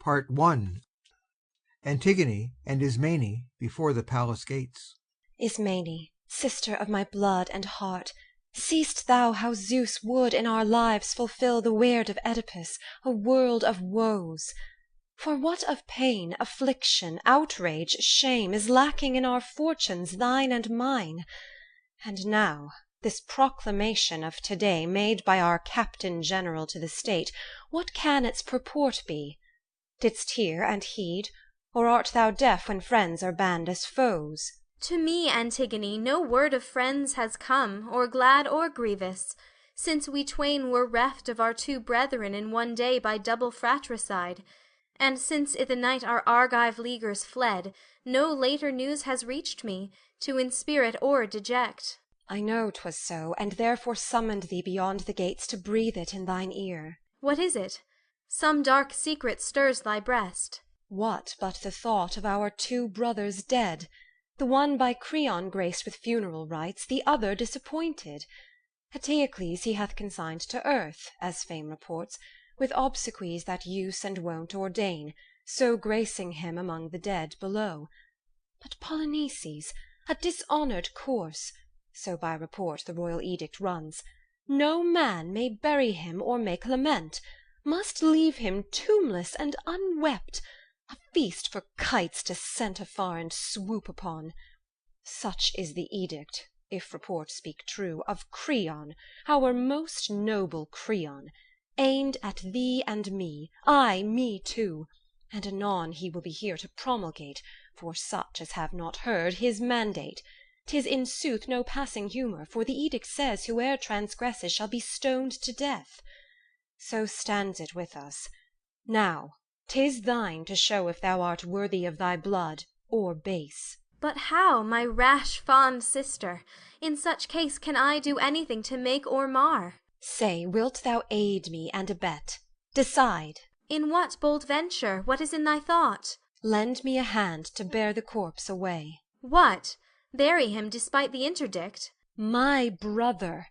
1. Antigone and Ismene before the palace gates. Ismene, sister of my blood and heart, seest thou how Zeus would in our lives fulfill the weird of Oedipus, a world of woes? For what of pain, affliction, outrage, shame is lacking in our fortunes, thine and mine? And now this proclamation of to-day made by our Captain General to the state, what can its purport be? Didst hear and heed, or art thou deaf when friends are banned as foes? To me, Antigone, no word of friends has come, or glad or grievous, since we twain were reft of our two brethren in one day by double fratricide, and since I' the night our Argive leaguers fled, no later news has reached me, to inspirit or deject. I know 'twas so, and therefore summoned thee beyond the gates to breathe it in thine ear. What is it? Some dark secret stirs thy breast. What but the thought of our two brothers dead, the one by Creon graced with funeral rites, the other disappointed? Eteocles he hath consigned to earth, as fame reports, with obsequies that use and wont ordain, so gracing him among the dead below. But Polynices, a dishonored corse, so by report the royal edict runs, no man may bury him or make lament, must leave him tombless and unwept, a feast for kites to scent afar and swoop upon. Such is the edict, if report speak true, of Creon, our most noble Creon, aimed at thee and me, ay, me too, and anon he will be here to promulgate, for such as have not heard, his mandate. 'Tis in sooth no passing humour, for the edict says whoe'er transgresses shall be stoned to death. So stands it with us. Now 'tis thine to show if thou art worthy of thy blood, or base. But how, my rash fond sister? In such case can I do anything to make or mar? Say, wilt thou aid me and abet? Decide. In what bold venture? What is in thy thought? Lend me a hand to bear the corpse away. What? Bury him despite the interdict? My brother,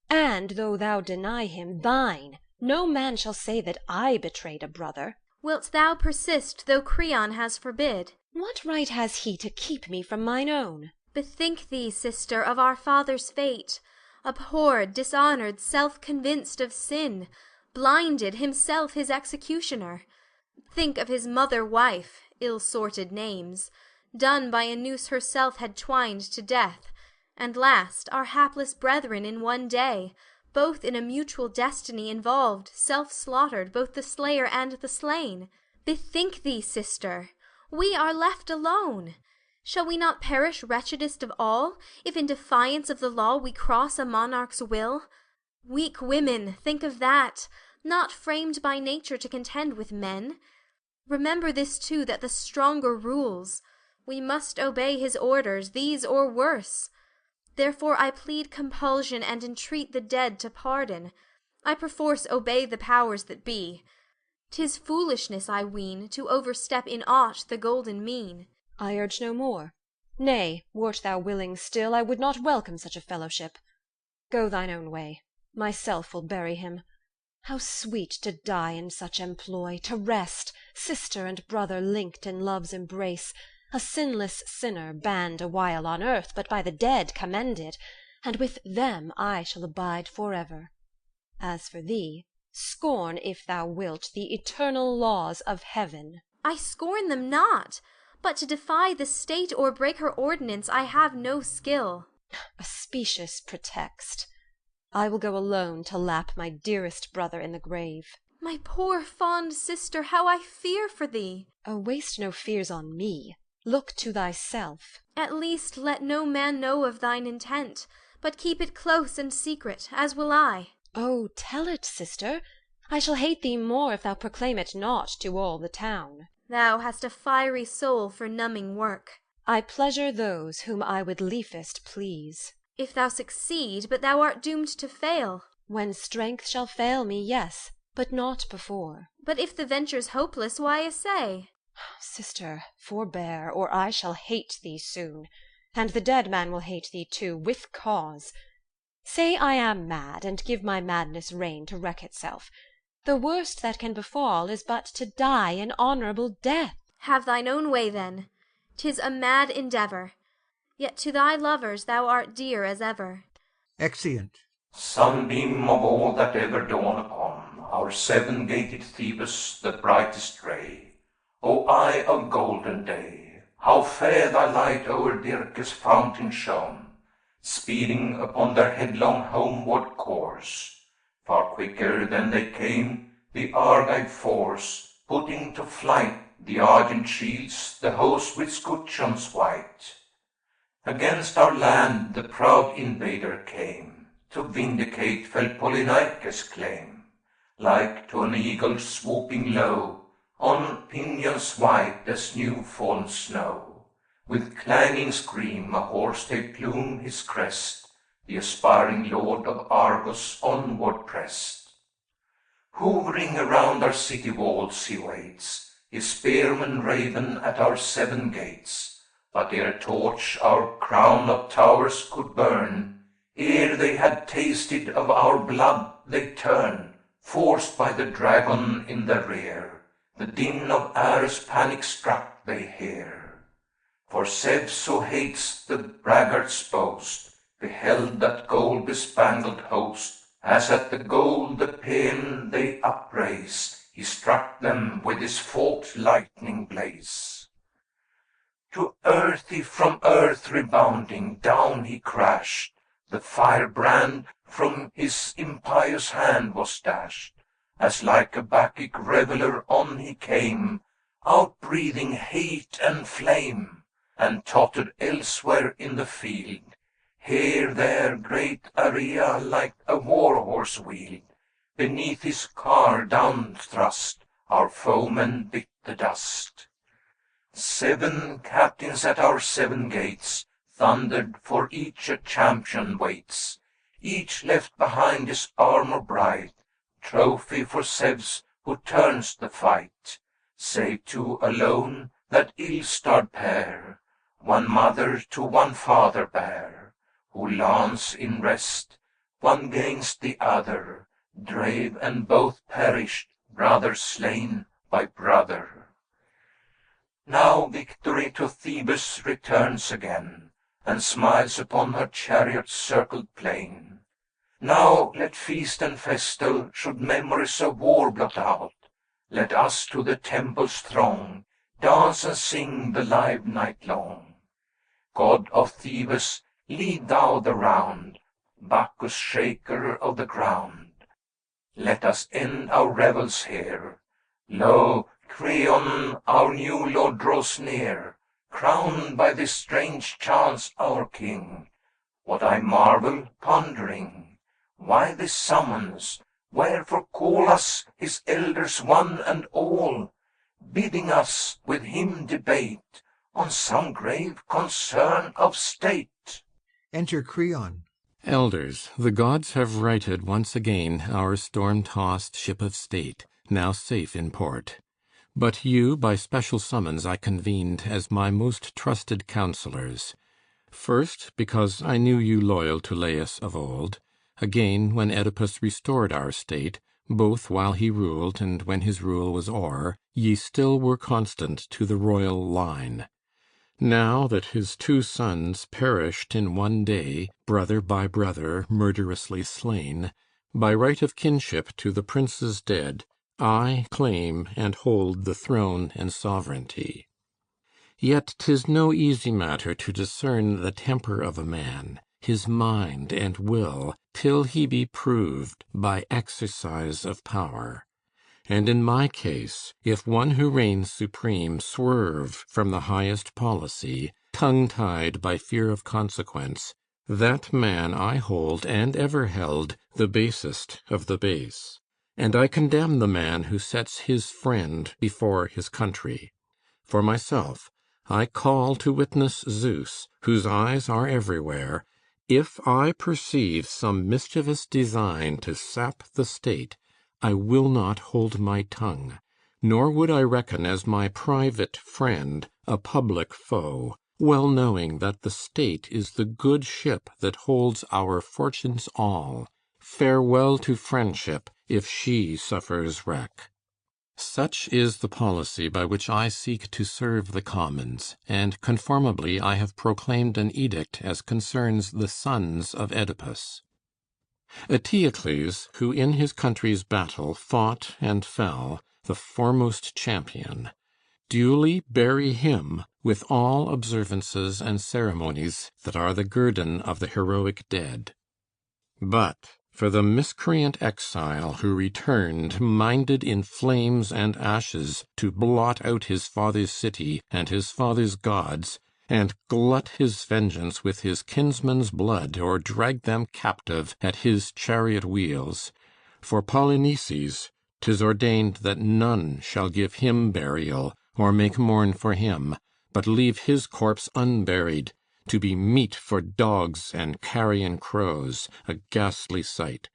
and though thou deny him, thine. No man shall say that I betrayed a brother. Wilt thou persist, though Creon has forbid? What right has he to keep me from mine own? Bethink thee, sister, of our father's fate, abhorred, dishonored, self-convinced of sin, blinded, himself his executioner. Think of his mother-wife, ill-sorted names, done by a noose herself had twined to death, and last, our hapless brethren in one day, both in a mutual destiny involved, self-slaughtered, both the slayer and the slain. Bethink thee, sister, we are left alone. Shall we not perish wretchedest of all, if in defiance of the law we cross a monarch's will? Weak women, think of that, not framed by nature to contend with men. Remember this too, that the stronger rules. We must obey his orders, these or worse. Therefore I plead compulsion, and entreat the dead to pardon. I perforce obey the powers that be. 'Tis foolishness, I ween, to overstep in aught the golden mean. I urge no more. Nay, wert thou willing still, I would not welcome such a fellowship. Go thine own way, myself will bury him. How sweet to die in such employ, to rest, sister and brother linked in love's embrace, a sinless sinner, banned awhile on earth, but by the dead commended, and with them I shall abide forever. As for thee, scorn, if thou wilt, the eternal laws of heaven. I scorn them not, but to defy the state or break her ordinance I have no skill. A specious pretext. I will go alone to lap my dearest brother in the grave. My poor fond sister, how I fear for thee! Oh, waste no fears on me. Look to thyself. At least let no man know of thine intent, but keep it close and secret, as will I. Oh, tell it, sister. I shall hate thee more if thou proclaim it not to all the town. Thou hast a fiery soul for numbing work. I pleasure those whom I would liefest please. If thou succeed, but thou art doomed to fail. When strength shall fail me, yes, but not before. But if the venture's hopeless, why essay? Sister, forbear, or I shall hate thee soon, and the dead man will hate thee too, with cause. Say I am mad, and give my madness rein to wreak itself. The worst that can befall is but to die an honourable death. Have thine own way then. 'Tis a mad endeavour, yet to thy lovers thou art dear as ever. Exeunt. Sunbeam of all that ever dawn upon our seven-gated Thebes, the brightest ray. O eye of golden day, how fair thy light o'er Dirce's fountain shone, speeding upon their headlong homeward course. Far quicker than they came, the Argive force, putting to flight the argent shields, the host with scutcheons white. Against our land the proud invader came, to vindicate fell Polynices' claim. Like to an eagle swooping low, on pinions white as new-fallen snow, with clanging scream a horse-tail plume his crest, the aspiring lord of Argos onward pressed. Hovering around our city walls he waits, his spearmen raven at our seven gates. But ere torch our crown of towers could burn, ere they had tasted of our blood, they turn, forced by the dragon in their rear. The din of Ares panic-struck they hear. For Zeus, who hates the braggart's boast, beheld that gold-bespangled host. As at the goal the paean they upraise, he struck them with his forked lightning blaze. To earthy from earth rebounding down he crashed, the firebrand from his impious hand was dashed. As like a Bacchic reveller on he came, outbreathing hate and flame, and tottered elsewhere in the field. Here there great Area like a war-horse wheeled. Beneath his car down thrust, our foemen bit the dust. 7 captains at our 7 gates thundered, for each a champion waits. Each left behind his armor bright, trophy for Zeus who turns the fight. Save 2 alone, that ill-starred pair, one mother to one father bare, who lance in rest, one gainst the other, drave and both perished, brother slain by brother. Now victory to Thebes returns again, and smiles upon her chariot-circled plain. Now let feast and festal, should memories of war blot out. Let us to the temples throng, dance and sing the live night long. God of Thebes, lead thou the round, Bacchus, shaker of the ground. Let us end our revels here. Lo, Creon, our new lord draws near, crowned by this strange chance our king. What I marvel, pondering, why this summons? Wherefore call us his elders one and all, bidding us with him debate on some grave concern of state? Enter Creon. Elders, the gods have righted once again our storm-tossed ship of state, now safe in port. But you, by special summons, I convened as my most trusted counselors. First, because I knew you loyal to Laius of old. Again, when Oedipus restored our state, both while he ruled and when his rule was o'er, ye still were constant to the royal line. Now that his 2 sons perished in one day, brother by brother murderously slain, by right of kinship to the princes dead, I claim and hold the throne and sovereignty. Yet 'tis no easy matter to discern the temper of a man, his mind and will, till he be proved by exercise of power. And in my case, if one who reigns supreme swerve from the highest policy, tongue-tied by fear of consequence, that man I hold and ever held the basest of the base. And I condemn the man who sets his friend before his country. For myself, I call to witness Zeus, whose eyes are everywhere, if I perceive some mischievous design to sap the state, I will not hold my tongue, nor would I reckon as my private friend a public foe, well knowing that the state is the good ship that holds our fortunes all, farewell to friendship, if she suffers wreck. Such is the policy by which I seek to serve the commons, and conformably I have proclaimed an edict as concerns the sons of Oedipus. Eteocles, who in his country's battle fought and fell, the foremost champion, duly bury him with all observances and ceremonies that are the guerdon of the heroic dead. But for the miscreant exile who returned minded in flames and ashes to blot out his father's city and his father's gods, and glut his vengeance with his kinsmen's blood, or drag them captive at his chariot wheels, for Polynices 'tis ordained that none shall give him burial, or make mourn for him, but leave his corpse unburied, to be meat for dogs and carrion crows, a ghastly sight.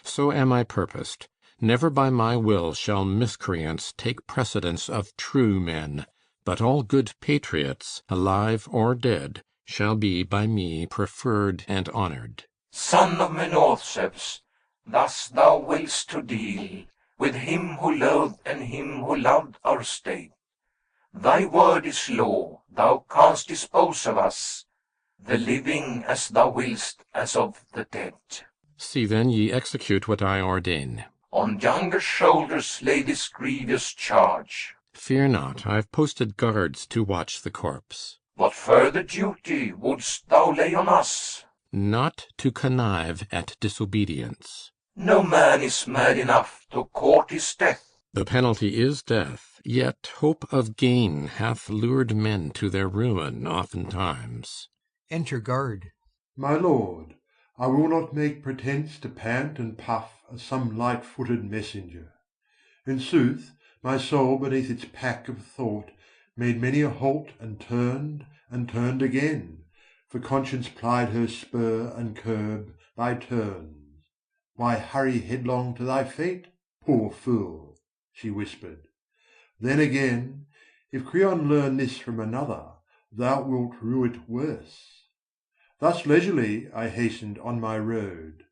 So am I purposed. Never by my will shall miscreants take precedence of true men, but all good patriots, alive or dead, shall be by me preferred and honored. Son of Menauceus, thus thou willst to deal with him who loathed and him who loved our state. Thy word is law, thou canst dispose of us, the living as thou willst, as of the dead. See then ye execute what I ordain. On younger shoulders lay this grievous charge. Fear not, I've posted guards to watch the corpse. What further duty wouldst thou lay on us? Not to connive at disobedience. No man is mad enough to court his death. The penalty is death, yet hope of gain hath lured men to their ruin oftentimes. Enter guard. My lord, I will not make pretence to pant and puff as some light-footed messenger. In sooth, my soul beneath its pack of thought made many a halt and turned again, for conscience plied her spur and curb by turns. Why hurry headlong to thy fate, poor fool? She whispered. Then again, if Creon learn this from another, thou wilt rue it worse. Thus leisurely I hastened on my road.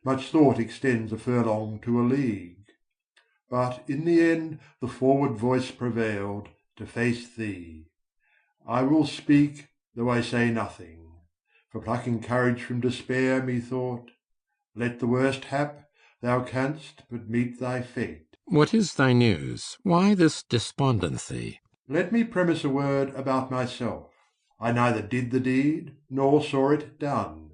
Much thought extends a furlong to a league. But in the end the forward voice prevailed to face thee. I will speak, though I say nothing. For plucking courage from despair, methought, let the worst hap, thou canst but meet thy fate. What is thy news? Why this despondency? Let me premise a word about myself. I neither did the deed, nor saw it done,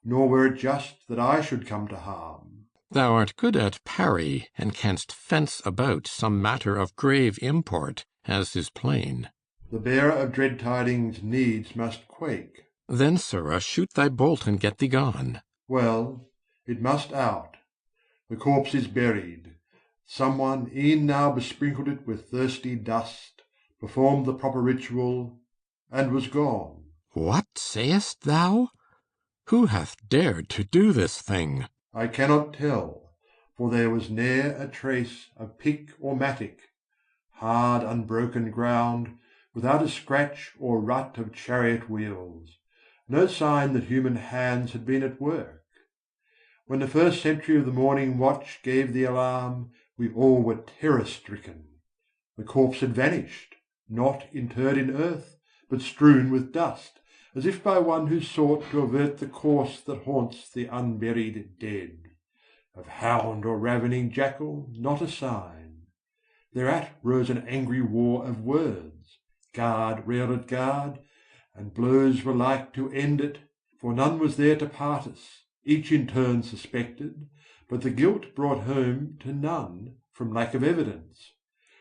nor were it just that I should come to harm. Thou art good at parry, and canst fence about some matter of grave import, as is plain. The bearer of dread tidings needs must quake. Then, sirrah, shoot thy bolt and get thee gone. Well, it must out. The corpse is buried. Someone e'en now besprinkled it with thirsty dust, performed the proper ritual, and was gone. What sayest thou? Who hath dared to do this thing? I cannot tell, for there was ne'er a trace of pick or mattock, hard unbroken ground, without a scratch or rut of chariot wheels, no sign that human hands had been at work. When the first sentry of the morning watch gave the alarm, we all were terror-stricken. The corpse had vanished, not interred in earth, but strewn with dust, as if by one who sought to avert the course that haunts the unburied dead. Of hound or ravening jackal not a sign. Thereat rose an angry war of words. Guard railed at guard, and blows were like to end it, for none was there to part us, each in turn suspected, but the guilt brought home to none from lack of evidence.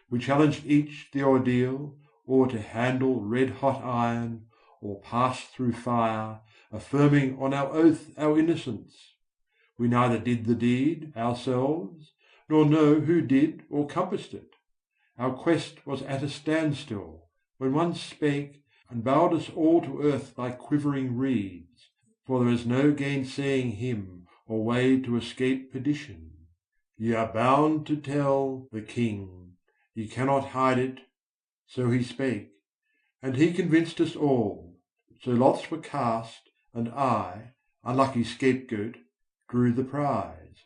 We challenged each the ordeal, or to handle red-hot iron, or pass through fire, affirming on our oath our innocence. We neither did the deed ourselves, nor know who did or compassed it. Our quest was at a standstill, when one spake, and bowed us all to earth like quivering reeds, for there is no gainsaying him, or way to escape perdition. Ye are bound to tell the king, ye cannot hide it. So he spake, and he convinced us all. So lots were cast, and I, unlucky scapegoat, drew the prize.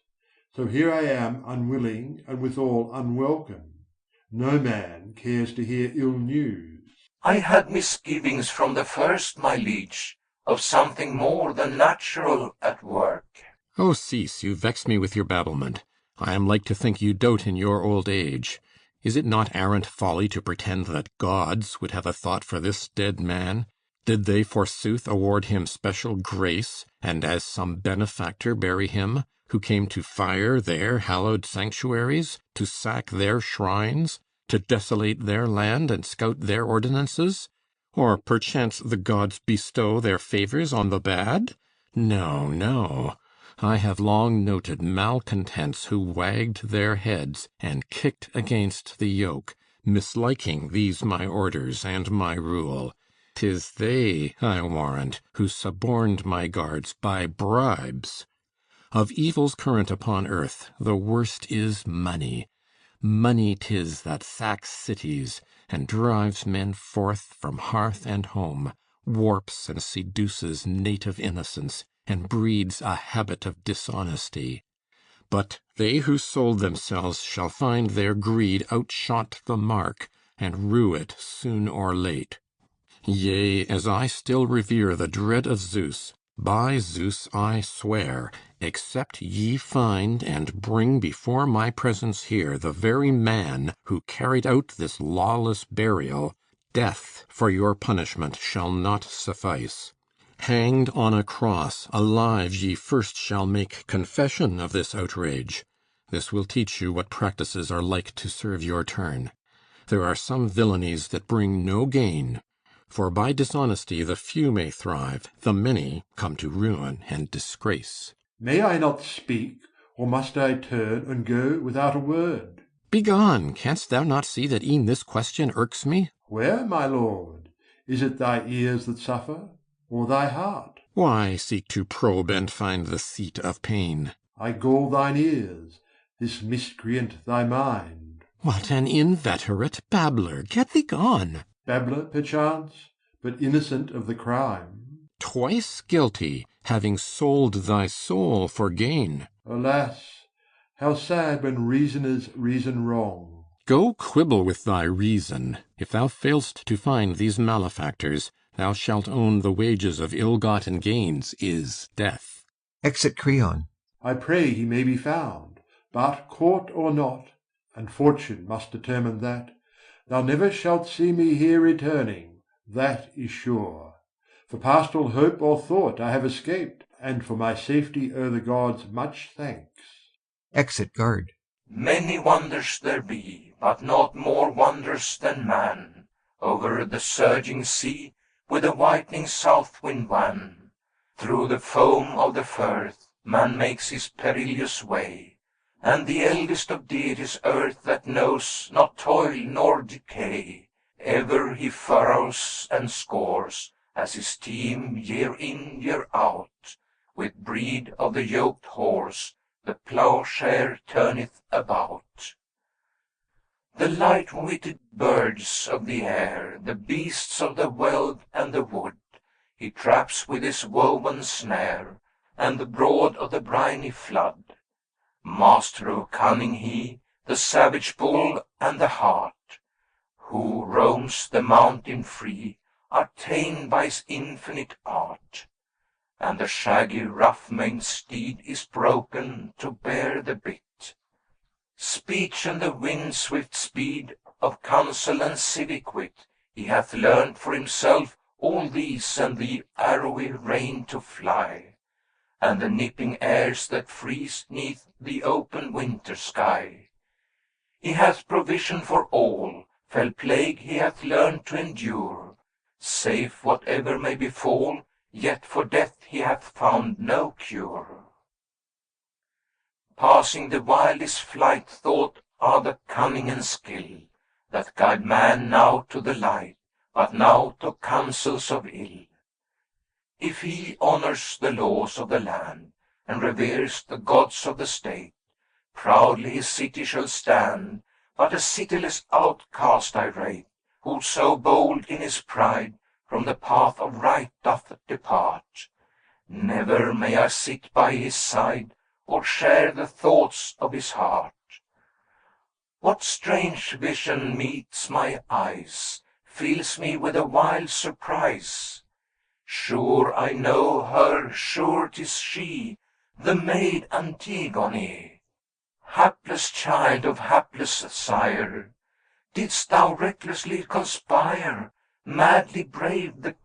So here I am unwilling and withal unwelcome. No man cares to hear ill news. I had misgivings from the first, my liege, of something more than natural at work. Oh, cease, you vex me with your babblement. I am like to think you dote in your old age. Is it not arrant folly to pretend that gods would have a thought for this dead man? Did they forsooth award him special grace, and as some benefactor bury him, who came to fire their hallowed sanctuaries, to sack their shrines, to desolate their land and scout their ordinances? Or perchance the gods bestow their favours on the bad? No, no. I have long noted malcontents who wagged their heads and kicked against the yoke, misliking these my orders and my rule. 'Tis they, I warrant, who suborned my guards by bribes. Of evils current upon earth, the worst is money. Money 'tis that sacks cities, and drives men forth from hearth and home, warps and seduces native innocence, and breeds a habit of dishonesty. But they who sold themselves shall find their greed outshot the mark, and rue it soon or late. Yea, as I still revere the dread of Zeus, by Zeus I swear, except ye find and bring before my presence here the very man who carried out this lawless burial, death for your punishment shall not suffice. Hanged on a cross, alive ye first shall make confession of this outrage. This will teach you what practices are like to serve your turn. There are some villainies that bring no gain, for by dishonesty the few may thrive, the many come to ruin and disgrace. May I not speak, or must I turn and go without a word? Begone! Canst thou not see that e'en this question irks me? Where, my lord? Is it thy ears that suffer, or thy heart? Why seek to probe and find the seat of pain? I gall thine ears, this miscreant thy mind. What an inveterate babbler! Get thee gone! Babbler, perchance, but innocent of the crime. Twice guilty, having sold thy soul for gain. Alas, how sad when reasoners reason wrong. Go quibble with thy reason. If thou fail'st to find these malefactors, thou shalt own the wages of ill-gotten gains is death. Exit Creon. I pray he may be found, but caught or not, and fortune must determine that, thou never shalt see me here returning, that is sure. For past all hope or thought I have escaped, and for my safety owe the gods much thanks. Exit Guard. Many wonders there be, but not more wondrous than man. Over the surging sea, with the whitening south wind wan, through the foam of the firth, man makes his perilous way. And the eldest of deities earth that knows not toil nor decay, ever he furrows and scores, as his team year in year out, with breed of the yoked horse, the plowshare turneth about. The light-witted birds of the air, the beasts of the veld and the wood, he traps with his woven snare, and the broad of the briny flood. Master of cunning he, the savage bull and the hart, who roams the mountain free, are ta'en by his infinite art. And the shaggy rough-maned steed is broken to bear the bit. Speech and the wind's swift speed of counsel and civic wit, he hath learned for himself all these and the arrowy rein to fly, and the nipping airs that freeze 'neath the open winter sky. He hath provision for all, fell plague he hath learned to endure, safe whatever may befall, yet for death he hath found no cure. Passing the wildest flight thought are the cunning and skill that guide man now to the light, but now to counsels of ill. If he honors the laws of the land, and reveres the gods of the state, proudly his city shall stand, but a cityless outcast I rate, who so bold in his pride from the path of right doth depart. Never may I sit by his side, or share the thoughts of his heart. What strange vision meets my eyes, fills me with a wild surprise? Sure I know her, sure 'tis she, the maid Antigone. Hapless child of hapless sire, didst thou recklessly conspire, madly brave the